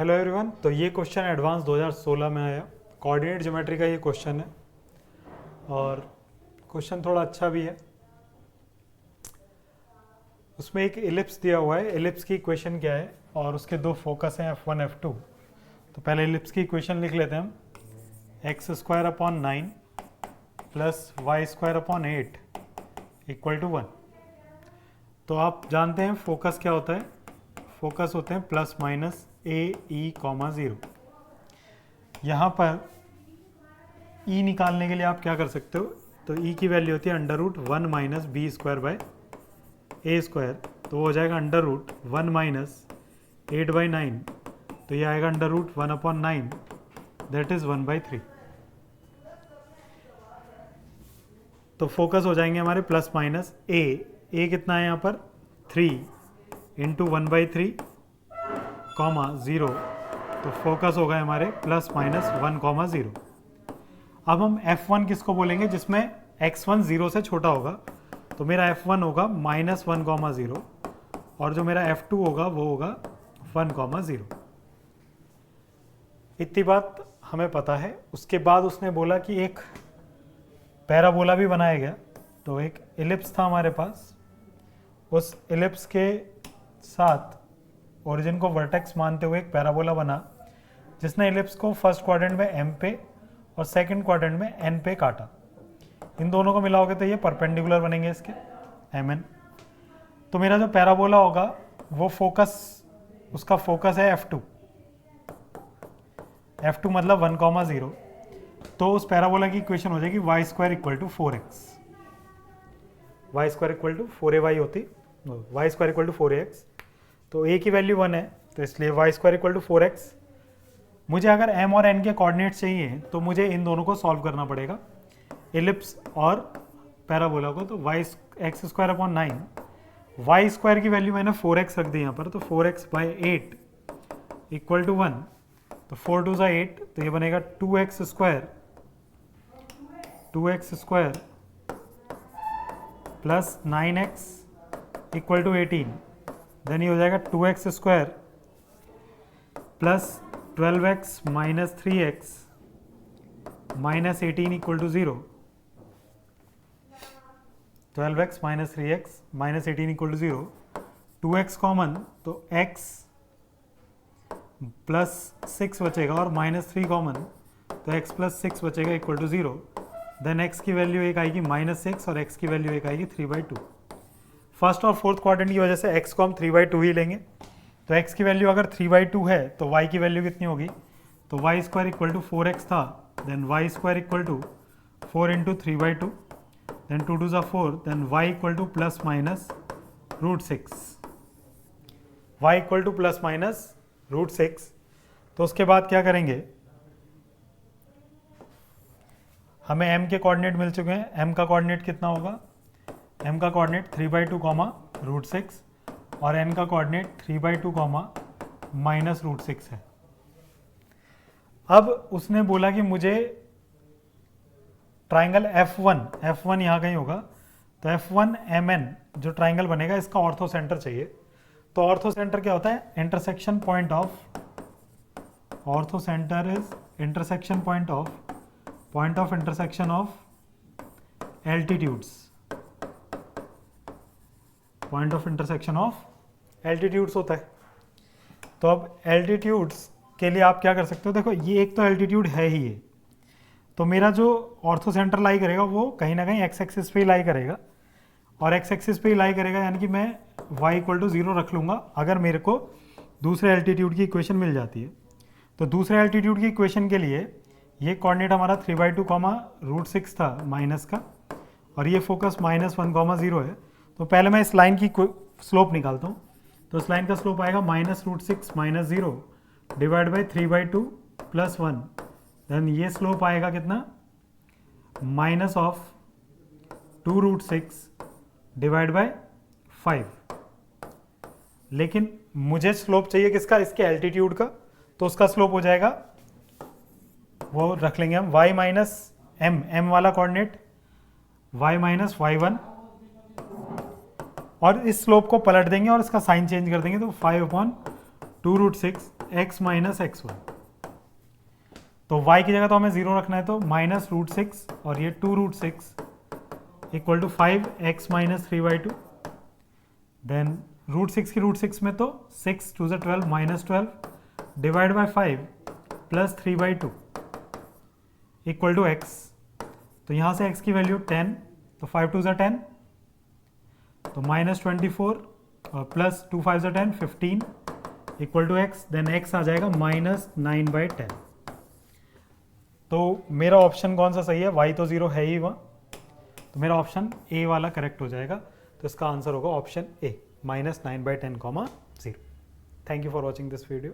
Hello everyone. तो ये question advance 2016 में आया, कोऑर्डिनेट ज्योमेट्री का ये क्वेश्चन है और क्वेश्चन थोड़ा अच्छा भी है। उसमें एक एलिप्स दिया हुआ है, एलिप्स की इक्वेशन क्या है और उसके दो फोकस हैं F1 F2। तो पहले एलिप्स की इक्वेशन लिख लेते हैं हम। x² / 9 + y² / 8 = 1। तो आप जानते हैं फोकस क्या होता है, फोकस होते हैं ± a e, 0। यहाँ पर e निकालने के लिए आप क्या कर सकते हो, तो e की वैल्यू होती है √1 - b² / a²। तो वो हो जाएगा √1 - 8/9। तो ये आएगा √1/9, दैट इज 1/3। तो फोकस हो जाएंगे हमारे ± a कितना है यहाँ पर 3 × 1/3, 0। तो फोकस हो गए हमारे ± 1, 0। अब हम F1 किसको बोलेंगे, जिसमें x1 0 से छोटा होगा। तो मेरा F1 होगा -1, 0 और जो मेरा F2 होगा वो होगा 1, 0। इतनी बात हमें पता है। उसके बाद उसने बोला कि एक पैराबोला भी बनाया गया। तो एक एलिप्स था हमारे पास, उस एलिप्स के साथ ओरिजिन को वर्टेक्स मानते हुए एक पैराबोला बना, जिसने एलिप्स को फर्स्ट क्वाड्रेंट में m पे और सेकंड क्वाड्रेंट में n पे काटा। इन दोनों को मिलाओगे तो ये परपेंडिकुलर बनेंगे इसके mn। तो मेरा जो पैराबोला होगा वो फोकस, उसका फोकस है F2 मतलब 1, 0। तो उस पैराबोला की इक्वेशन हो जाएगी y² = 4x। y² = 4ay होती, y² = 4ax। तो a की वैल्यू 1 है, तो इसलिए y² = 4x। मुझे अगर m और n के कोऑर्डिनेट्स चाहिए तो मुझे इन दोनों को सॉल्व करना पड़ेगा, एलिप्स और पैराबोला को। तो x² / 9, y² की वैल्यू मैंने 4x रख दी यहाँ पर, तो 4x/8 = 1। तो 4 2 = 8, तो ये बनेगा 2x² + 9x = 18। देन ये हो जाएगा 2x² + 12x - 3x - 18 = 0। 12x - 3x - 18 = 0। 2x common, तो x + 6 बचेगा और -3 कॉमन, तो x + 6 बचेगा = 0। देन x की वैल्यू एक आएगी -6 और x की वैल्यू एक आएगी 3/2। फर्स्ट और फोर्थ क्वाड्रेंट की वजह से x को हम 3/2 ही लेंगे। तो x की वैल्यू अगर 3/2 है तो y की वैल्यू कितनी होगी, तो y² = 4x था, then y² = 4 × 3/2, then 2 2 = 4, then y = ±√6। y = ±√6। तो उसके बाद क्या करेंगे, हमें m के कोऑर्डिनेट मिल चुके हैं। m का कोऑर्डिनेट कितना होगा, m का कोऑर्डिनेट 3/2, √6 और n का कोऑर्डिनेट 3/2, -√6 है। अब उसने बोला कि मुझे ट्राइंगल F1 यहाँ कहीं होगा, तो F1 MN जो ट्राइंगल बनेगा इसका ऑर्थो सेंटर चाहिए। तो ऑर्थो सेंटर क्या होता है, intersection point of, ortho centre is intersection point of intersection of altitudes, point of intersection of altitudes होता है। तो अब एल्टीट्यूड्स के लिए आप क्या कर सकते हो, देखो ये एक तो एल्टीट्यूड है ही ये, तो मेरा जो ऑर्थो सेंटर लाई करेगा वो कहीं ना कहीं एक्स एक्सिस पे ही लाई करेगा, और एक्स एक्सिस पे ही लाई करेगा, यानी कि मैं y = 0 रख लूँगा अगर मेरे को दूसरे एल्टीट्यूड की इक्वेशन मिल जाती है। तो दूसरे एल्टीट्यूड की इक्वेशन के लिए ये कोऑर्डिनेट हमारा 3/2, √6 था माइनस का, और ये फोकस -1, 0 है। तो पहले मैं इस लाइन की स्लोप निकालता हूँ। तो इस लाइन का स्लोप आएगा -√6 - 0 / 3/2 + 1। देन ये स्लोप आएगा कितना, -2√6 / 5। लेकिन मुझे स्लोप चाहिए किसका, इसके एल्टीट्यूड का। तो उसका स्लोप हो जाएगा, वो रख लेंगे हम y - m वाला कोऑर्डिनेट, y - y1, और इस स्लोप को पलट देंगे और इसका साइन चेंज कर देंगे। तो 5/2√6 एक्स माइनस एक्स वन, तो y की जगह तो हमें 0 रखना है, तो माइनस रूट सिक्स और ये 2√6 equal to 5x minus 3/2। Then √6 की √6 में तो 6 2 12 minus 12 divide by 5 plus 3/2 equal to x। तो यहाँ से x की वैल्यू 10, तो 5 2 10, तो माइनस 24 और plus 2 5 10 15 equal to x। Then x आ जाएगा माइनस 9/10। तो मेरा ऑप्शन कौन सा सही है, y तो 0 है ही वहाँ, तो मेरा ऑप्शन ए वाला करेक्ट हो जाएगा। तो इसका आंसर होगा option A, -9/10, 0। Thank you for watching this video.